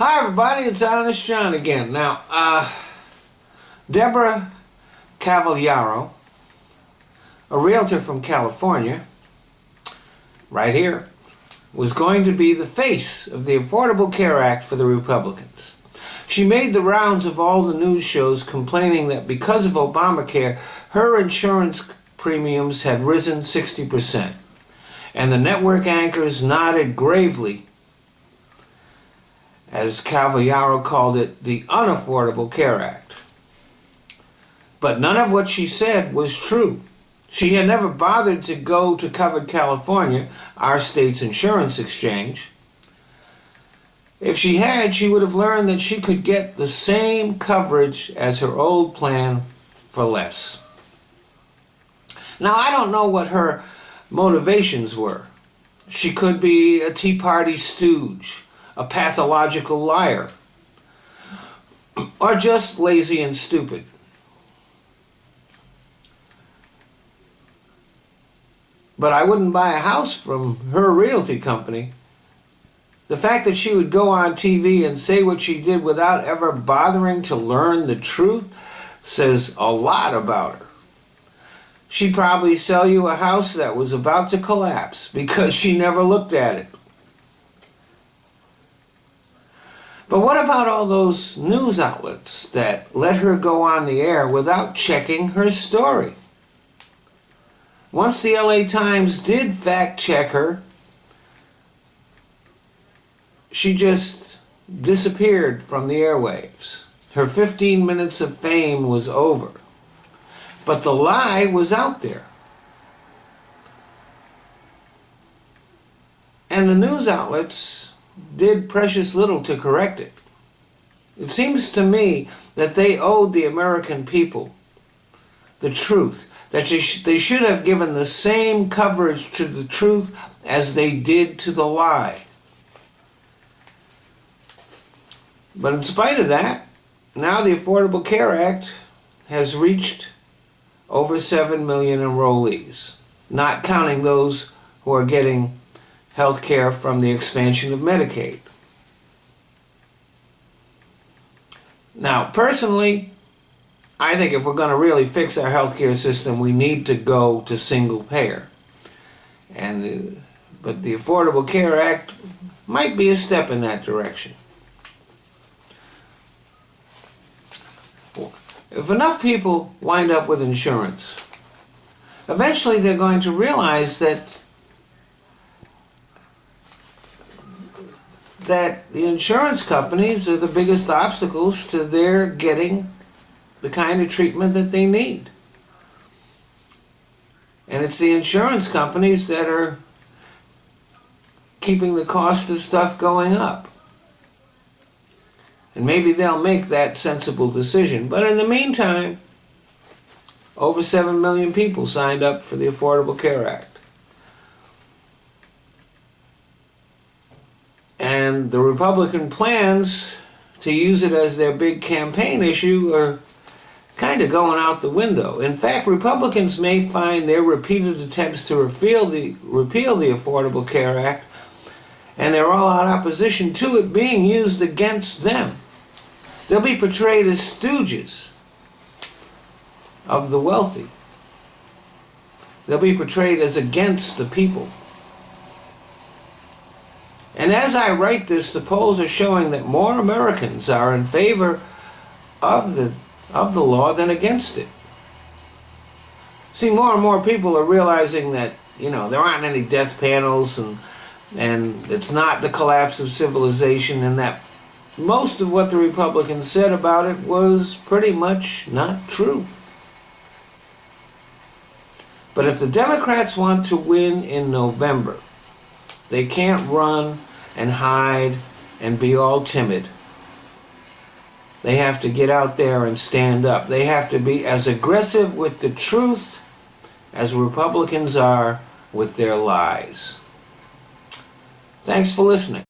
Hi everybody, it's Honest John again. Now, Deborah Cavallaro, a realtor from California, right here, was going to be the face of the Affordable Care Act for the Republicans. She made the rounds of all the news shows complaining that because of Obamacare, her insurance premiums had risen 60%. And the network anchors nodded gravely as Cavallaro called it, the Unaffordable Care Act. But none of what she said was true. She had never bothered to go to Covered California, our state's insurance exchange. If she had, she would have learned that she could get the same coverage as her old plan for less. Now, I don't know what her motivations were. She could be a Tea Party stooge, a pathological liar, or just lazy and stupid. But I wouldn't buy a house from her realty company. The fact that she would go on TV and say what she did without ever bothering to learn the truth says a lot about her. She'd probably sell you a house that was about to collapse because she never looked at it. But what about all those news outlets that let her go on the air without checking her story? Once the LA Times did fact check her, she just disappeared from the airwaves. Her 15 minutes of fame was over. But the lie was out there. And the news outlets did precious little to correct it. It seems to me that they owed the American people the truth, that they should have given the same coverage to the truth as they did to the lie. But in spite of that, now the Affordable Care Act has reached over 7 million enrollees, not counting those who are getting health care from the expansion of Medicaid. Now, personally, I think if we're going to really fix our health care system, we need to go to single payer. But the Affordable Care Act might be a step in that direction. If enough people wind up with insurance, eventually they're going to realize that the insurance companies are the biggest obstacles to their getting the kind of treatment that they need. And it's the insurance companies that are keeping the cost of stuff going up. And maybe they'll make that sensible decision. But in the meantime, over 7 million people signed up for the Affordable Care Act. And the Republican plans to use it as their big campaign issue are kind of going out the window. In fact, Republicans may find their repeated attempts to repeal the Affordable Care Act and their all-out opposition to it being used against them. They'll be portrayed as stooges of the wealthy. They'll be portrayed as against the people. And as I write this, the polls are showing that more Americans are in favor of the law than against it. See, more and more people are realizing that, there aren't any death panels and it's not the collapse of civilization, and that most of what the Republicans said about it was pretty much not true. But if the Democrats want to win in November, they can't run and hide and be all timid. They have to get out there and stand up. They have to be as aggressive with the truth as Republicans are with their lies. Thanks for listening.